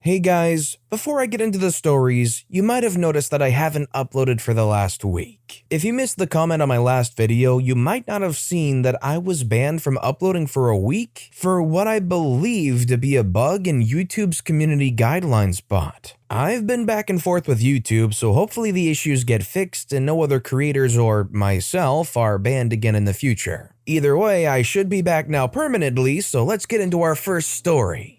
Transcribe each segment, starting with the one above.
Hey guys, before I get into the stories, you might have noticed that I haven't uploaded for the last week. If you missed the comment on my last video, you might not have seen that I was banned from uploading for a week for what I believe to be a bug in YouTube's Community Guideline spot. I've been back and forth with YouTube, so hopefully the issues get fixed and no other creators or myself are banned again in the future. Either way, I should be back now permanently, so let's get into our first story.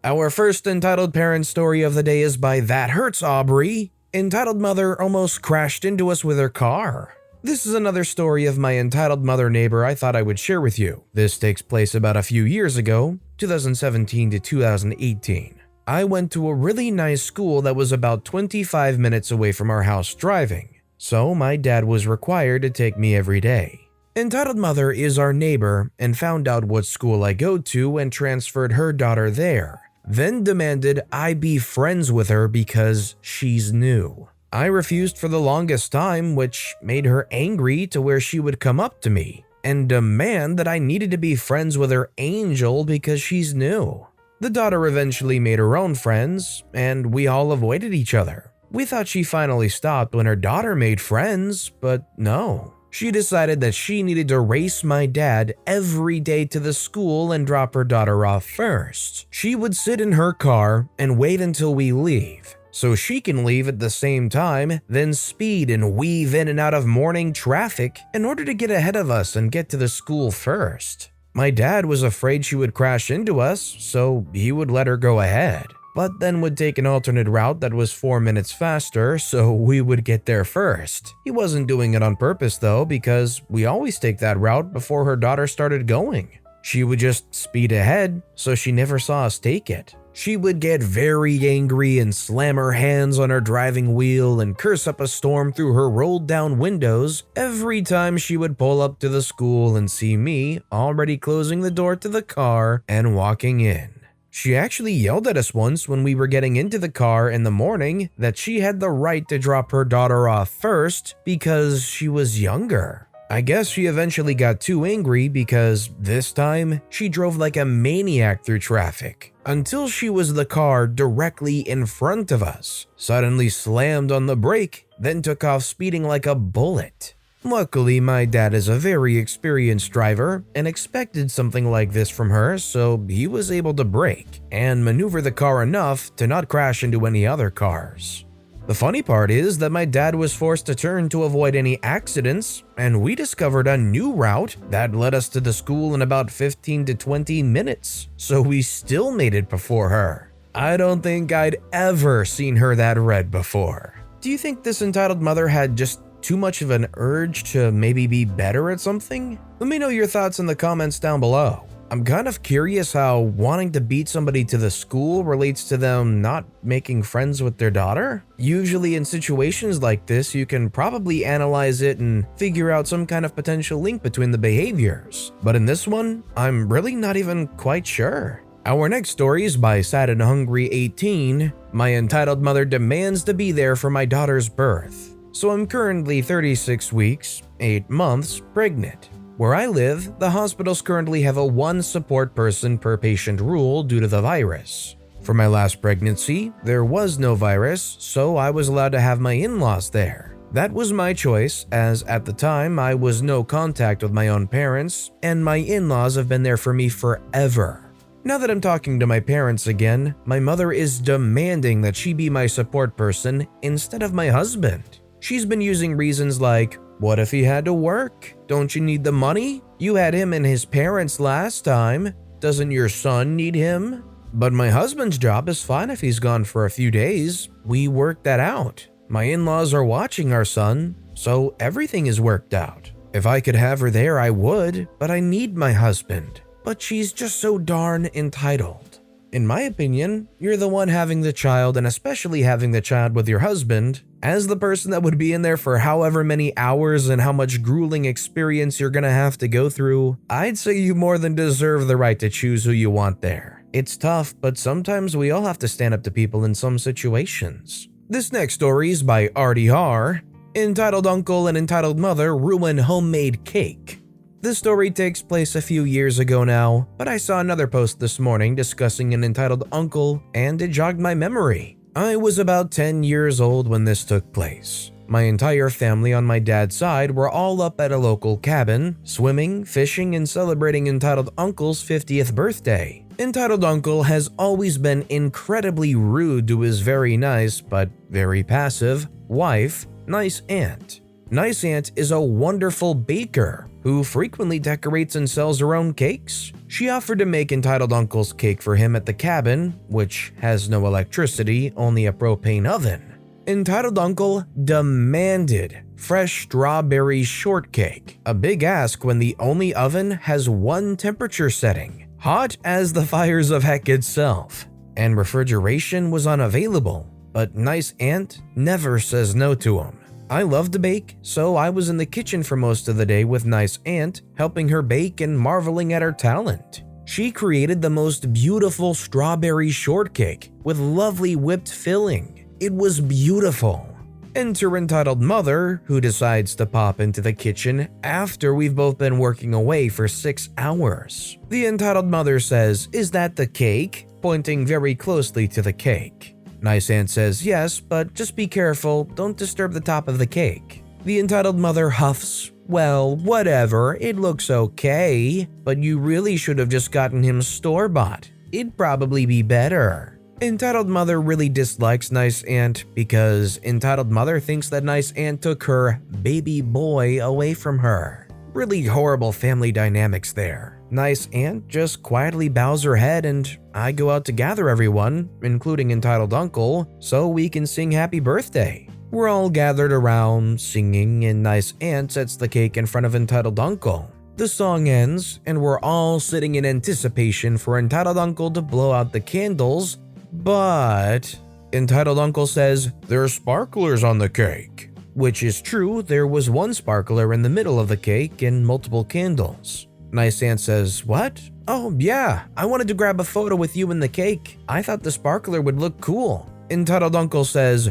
Our first entitled parent story of the day is by That Hurts Aubrey, entitled Mother Almost Crashed Into Us with Her Car. This is another story of my entitled mother neighbor I thought I would share with you. This takes place about a few years ago, 2017 to 2018. I went to a really nice school that was about 25 minutes away from our house driving, so my dad was required to take me every day. Entitled Mother is our neighbor and found out what school I go to and transferred her daughter there. Then demanded I be friends with her because she's new. I refused for the longest time, which made her angry to where she would come up to me and demand that I needed to be friends with her angel because she's new. The daughter eventually made her own friends, and we all avoided each other. We thought she finally stopped when her daughter made friends, but no. She decided that she needed to race my dad every day to the school and drop her daughter off first. She would sit in her car and wait until we leave, so she can leave at the same time, then speed and weave in and out of morning traffic in order to get ahead of us and get to the school first. My dad was afraid she would crash into us, so he would let her go ahead, but then would take an alternate route that was 4 minutes faster so we would get there first. He wasn't doing it on purpose though, because we always take that route before her daughter started going. She would just speed ahead, so she never saw us take it. She would get very angry and slam her hands on her driving wheel and curse up a storm through her rolled down windows every time she would pull up to the school and see me already closing the door to the car and walking in. She actually yelled at us once when we were getting into the car in the morning that she had the right to drop her daughter off first because she was younger. I guess she eventually got too angry because this time she drove like a maniac through traffic until she was the car directly in front of us, suddenly slammed on the brake, then took off speeding like a bullet. Luckily, my dad is a very experienced driver and expected something like this from her, so he was able to brake and maneuver the car enough to not crash into any other cars. The funny part is that my dad was forced to turn to avoid any accidents, and we discovered a new route that led us to the school in about 15 to 20 minutes, so we still made it before her. I don't think I'd ever seen her that red before. Do you think this entitled mother had just too much of an urge to maybe be better at something? Let me know your thoughts in the comments down below. I'm kind of curious how wanting to beat somebody to the school relates to them not making friends with their daughter. Usually in situations like this, you can probably analyze it and figure out some kind of potential link between the behaviors. But in this one, I'm really not even quite sure. Our next story is by Sad and Hungry 18. My entitled mother demands to be there for my daughter's birth. So I'm currently 36 weeks, 8 months pregnant. Where I live, the hospitals currently have a 1 support person per patient rule due to the virus. For my last pregnancy, there was no virus, so I was allowed to have my in-laws there. That was my choice, as at the time I was no contact with my own parents, and my in-laws have been there for me forever. Now that I'm talking to my parents again, my mother is demanding that she be my support person instead of my husband. She's been using reasons like, what if he had to work? Don't you need the money? You had him and his parents last time. Doesn't your son need him? But my husband's job is fine if he's gone for a few days. We worked that out. My in-laws are watching our son, so everything is worked out. If I could have her there, I would, but I need my husband. But she's just so darn entitled. In my opinion, you're the one having the child, and especially having the child with your husband. As the person that would be in there for however many hours and how much grueling experience you're gonna have to go through, I'd say you more than deserve the right to choose who you want there. It's tough, but sometimes we all have to stand up to people in some situations. This next story is by Artie Har, entitled Uncle and Entitled Mother Ruin Homemade Cake. This story takes place a few years ago now, but I saw another post this morning discussing an entitled uncle and it jogged my memory. I was about 10 years old when this took place. My entire family on my dad's side were all up at a local cabin, swimming, fishing, and celebrating entitled uncle's 50th birthday. Entitled uncle has always been incredibly rude to his very nice, but very passive, wife, nice aunt. Nice aunt is a wonderful baker who frequently decorates and sells her own cakes. She offered to make entitled uncle's cake for him at the cabin, which has no electricity, only a propane oven. Entitled uncle demanded fresh strawberry shortcake, a big ask when the only oven has one temperature setting, hot as the fires of heck itself, and refrigeration was unavailable, but nice aunt never says no to him. I love to bake, so I was in the kitchen for most of the day with nice aunt, helping her bake and marveling at her talent. She created the most beautiful strawberry shortcake with lovely whipped filling. It was beautiful. Enter entitled mother, who decides to pop into the kitchen after we've both been working away for 6 hours. The entitled mother says, "Is that the cake?" pointing very closely to the cake. Nice aunt says, "Yes, but just be careful, don't disturb the top of the cake." The entitled mother huffs, "Well, whatever, it looks okay, but you really should have just gotten him store-bought. It'd probably be better." Entitled mother really dislikes nice aunt because entitled mother thinks that nice aunt took her baby boy away from her. Really horrible family dynamics there. Nice aunt just quietly bows her head and I go out to gather everyone, including entitled uncle, so we can sing happy birthday. We're all gathered around, singing, and nice aunt sets the cake in front of entitled uncle. The song ends, and we're all sitting in anticipation for entitled uncle to blow out the candles, but entitled uncle says, "There's sparklers on the cake." Which is true, there was one sparkler in the middle of the cake and multiple candles. Nice aunt says, "What? Oh yeah, I wanted to grab a photo with you and the cake. I thought the sparkler would look cool." Entitled uncle says,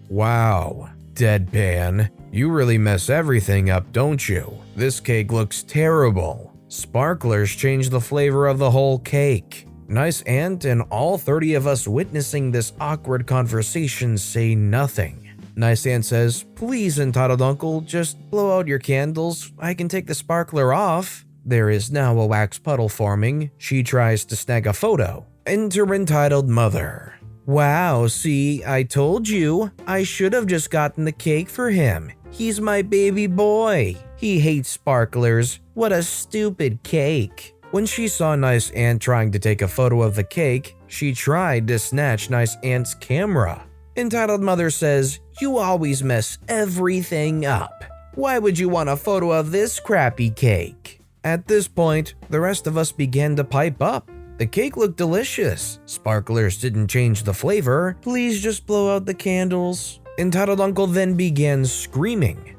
"Wow, deadpan, you really mess everything up, don't you? This cake looks terrible. Sparklers change the flavor of the whole cake." Nice aunt and all 30 of us witnessing this awkward conversation say nothing. Nice aunt says, "Please, entitled uncle, just blow out your candles. I can take the sparkler off." There is now a wax puddle forming. She tries to snag a photo. Enter entitled mother. "Wow, see, I told you. I should have just gotten the cake for him. He's my baby boy. He hates sparklers. What a stupid cake." When she saw nice aunt trying to take a photo of the cake, she tried to snatch nice aunt's camera. Entitled mother says, "You always mess everything up. Why would you want a photo of this crappy cake?" At this point, the rest of us began to pipe up. The cake looked delicious. Sparklers didn't change the flavor. Please just blow out the candles. Entitled uncle then began screaming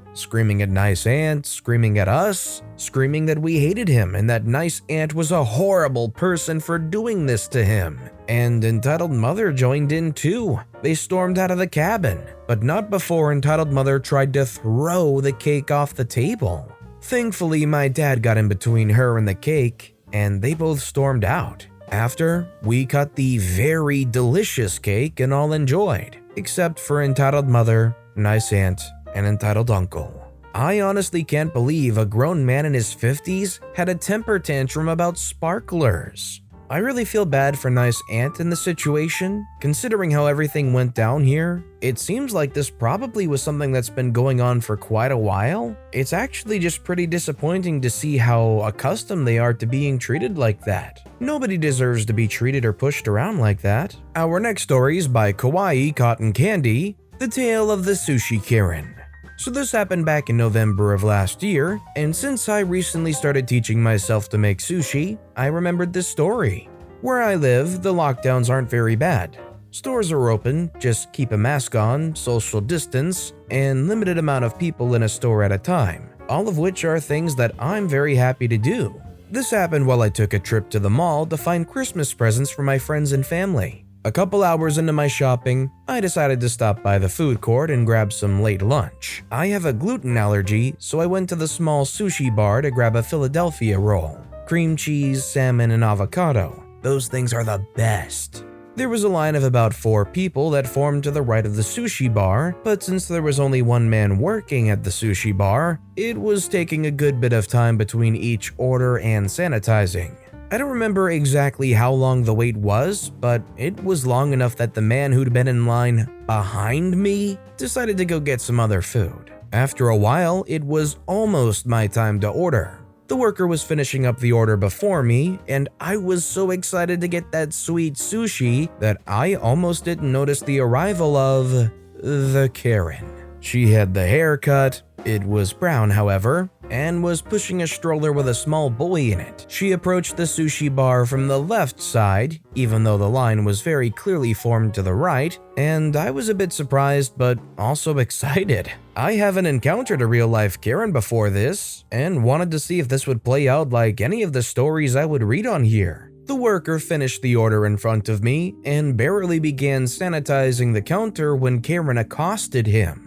at nice aunt, screaming at us, screaming that we hated him and that nice aunt was a horrible person for doing this to him. And entitled mother joined in too. They stormed out of the cabin, but not before entitled mother tried to throw the cake off the table. Thankfully, my dad got in between her and the cake, and they both stormed out. After, we cut the very delicious cake and all enjoyed, except for entitled mother, nice aunt, and entitled uncle. I honestly can't believe a grown man in his 50s had a temper tantrum about sparklers. I really feel bad for nice aunt in the situation. Considering how everything went down here, it seems like this probably was something that's been going on for quite a while. It's actually just pretty disappointing to see how accustomed they are to being treated like that. Nobody deserves to be treated or pushed around like that. Our next story is by Kawaii Cotton Candy, The Tale of the Sushi Karen. So this happened back in November of last year, and since I recently started teaching myself to make sushi, I remembered this story. Where I live, the lockdowns aren't very bad. Stores are open, just keep a mask on, social distance, and limited amount of people in a store at a time, all of which are things that I'm very happy to do. This happened while I took a trip to the mall to find Christmas presents for my friends and family. A couple hours into my shopping, I decided to stop by the food court and grab some late lunch. I have a gluten allergy, so I went to the small sushi bar to grab a Philadelphia roll. Cream cheese, salmon, and avocado. Those things are the best. There was a line of about 4 people that formed to the right of the sushi bar, but since there was only one man working at the sushi bar, it was taking a good bit of time between each order and sanitizing. I don't remember exactly how long the wait was, but it was long enough that the man who'd been in line behind me decided to go get some other food. After a while, it was almost my time to order. The worker was finishing up the order before me, and I was so excited to get that sweet sushi that I almost didn't notice the arrival of the Karen. She had the haircut, it was brown however, and was pushing a stroller with a small boy in it. She approached the sushi bar from the left side, even though the line was very clearly formed to the right, and I was a bit surprised but also excited. I haven't encountered a real-life Karen before this, and wanted to see if this would play out like any of the stories I would read on here. The worker finished the order in front of me and barely began sanitizing the counter when Karen accosted him.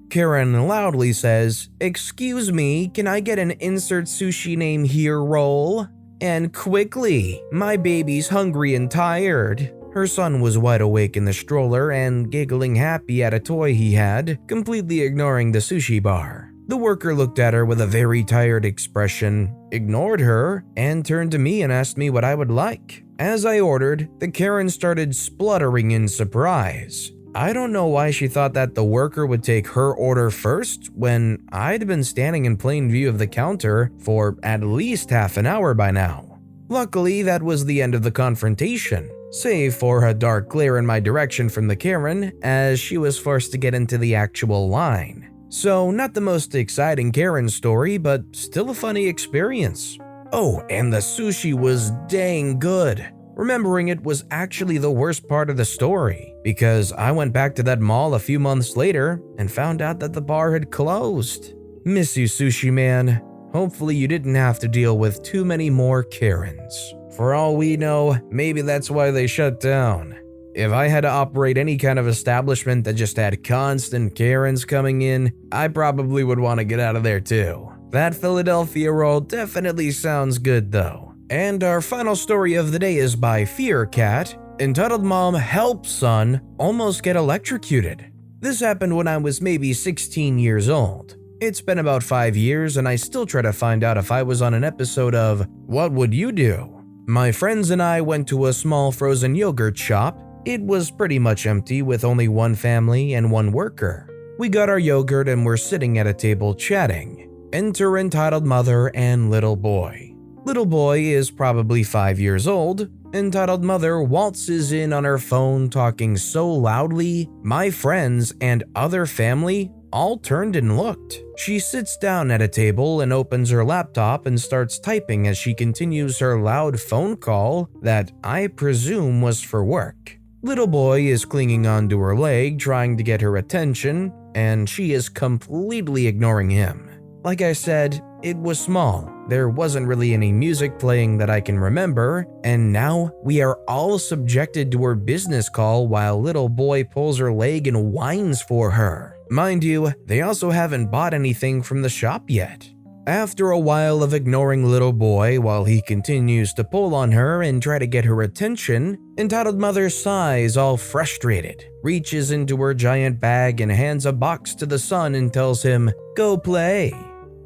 Karen loudly says, "Excuse me, can I get an insert sushi name here roll? And quickly, my baby's hungry and tired." Her son was wide awake in the stroller and giggling happy at a toy he had, completely ignoring the sushi bar. The worker looked at her with a very tired expression, ignored her, and turned to me and asked me what I would like. As I ordered, the Karen started spluttering in surprise. I don't know why she thought that the worker would take her order first when I'd been standing in plain view of the counter for at least half an hour by now. Luckily, that was the end of the confrontation, save for a dark glare in my direction from the Karen as she was forced to get into the actual line. So, not the most exciting Karen story, but still a funny experience. Oh, and the sushi was dang good. Remembering it was actually the worst part of the story, because I went back to that mall a few months later and found out that the bar had closed. Miss you, sushi man. Hopefully you didn't have to deal with too many more Karens. For all we know, maybe that's why they shut down. If I had to operate any kind of establishment that just had constant Karens coming in, I probably would want to get out of there too. That Philadelphia roll definitely sounds good though. And our final story of the day is by Fear Cat, entitled Mom Help Son Almost Get Electrocuted. This happened when I was maybe 16 years old. It's been about 5 years and I still try to find out if I was on an episode of What Would You Do? My friends and I went to a small frozen yogurt shop. It was pretty much empty with only one family and one worker. We got our yogurt and were sitting at a table chatting. Enter entitled mother and little boy. Little boy is probably 5 years old. Entitled mother waltzes in on her phone talking so loudly, my friends and other family all turned and looked. She sits down at a table and opens her laptop and starts typing as she continues her loud phone call that I presume was for work. Little boy is clinging onto her leg trying to get her attention, and she is completely ignoring him. Like I said, it was small. There wasn't really any music playing that I can remember, and now we are all subjected to her business call while little boy pulls her leg and whines for her. Mind you, they also haven't bought anything from the shop yet. After a while of ignoring little boy while he continues to pull on her and try to get her attention, entitled mother sighs all frustrated, reaches into her giant bag and hands a box to the son and tells him, "Go play."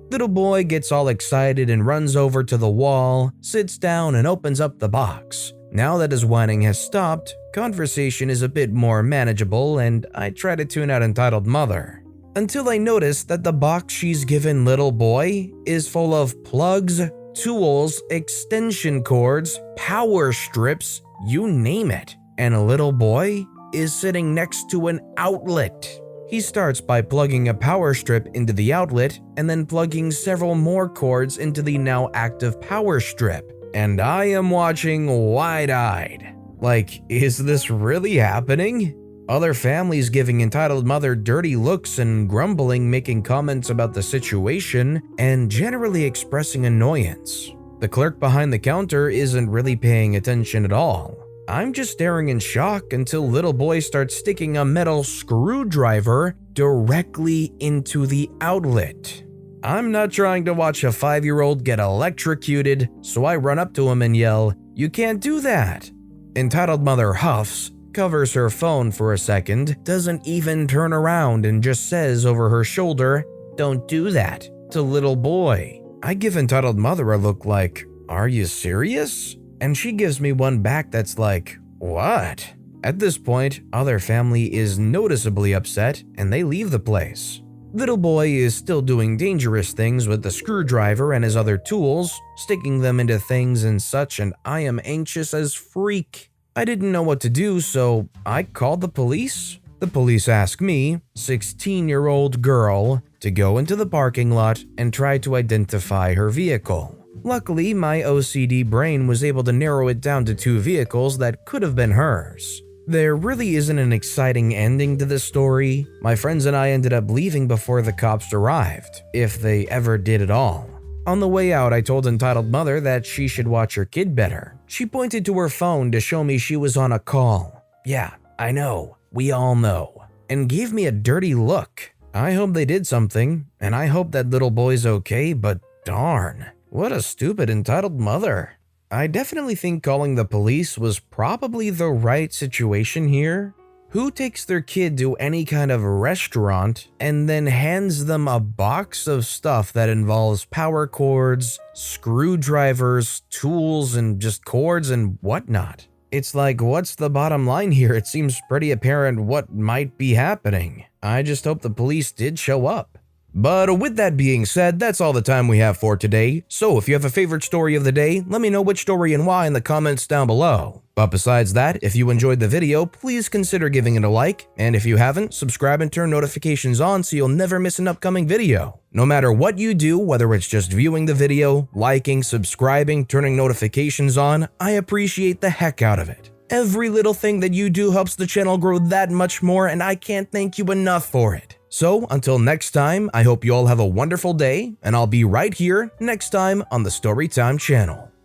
Little boy gets all excited and runs over to the wall, sits down and opens up the box. Now that his whining has stopped, conversation is a bit more manageable and I try to tune out entitled mother. Until I notice that the box she's given little boy is full of plugs, tools, extension cords, power strips, you name it. And a little boy is sitting next to an outlet. He starts by plugging a power strip into the outlet and then plugging several more cords into the now active power strip. And I am watching wide-eyed. Like, is this really happening? Other families giving entitled mother dirty looks and grumbling, making comments about the situation, and generally expressing annoyance. The clerk behind the counter isn't really paying attention at all. I'm just staring in shock until little boy starts sticking a metal screwdriver directly into the outlet. I'm not trying to watch a 5-year-old get electrocuted, so I run up to him and yell, "You can't do that!" Entitled mother huffs, covers her phone for a second, doesn't even turn around and just says over her shoulder, "Don't do that," to little boy. I give entitled mother a look like, "Are you serious?" And she gives me one back that's like, "What?" At this point, other family is noticeably upset and they leave the place. Little boy is still doing dangerous things with the screwdriver and his other tools, sticking them into things and such, and I am anxious as freak. I didn't know what to do, so I called the police. The police asked me, 16-year-old girl, to go into the parking lot and try to identify her vehicle. Luckily, my OCD brain was able to narrow it down to 2 vehicles that could have been hers. There really isn't an exciting ending to this story. My friends and I ended up leaving before the cops arrived, if they ever did at all. On the way out, I told entitled mother that she should watch her kid better. She pointed to her phone to show me she was on a call. Yeah, I know, we all know. And gave me a dirty look. I hope they did something, and I hope that little boy's okay, but darn, what a stupid entitled mother. I definitely think calling the police was probably the right situation here. Who takes their kid to any kind of restaurant and then hands them a box of stuff that involves power cords, screwdrivers, tools, and just cords and whatnot? It's like, what's the bottom line here? It seems pretty apparent what might be happening. I just hope the police did show up. But with that being said, that's all the time we have for today. So if you have a favorite story of the day, let me know which story and why in the comments down below. But besides that, if you enjoyed the video, please consider giving it a like, and if you haven't, subscribe and turn notifications on so you'll never miss an upcoming video. No matter what you do, whether it's just viewing the video, liking, subscribing, turning notifications on, I appreciate the heck out of it. Every little thing that you do helps the channel grow that much more, and I can't thank you enough for it. So until next time, I hope you all have a wonderful day, and I'll be right here next time on the Storytime channel.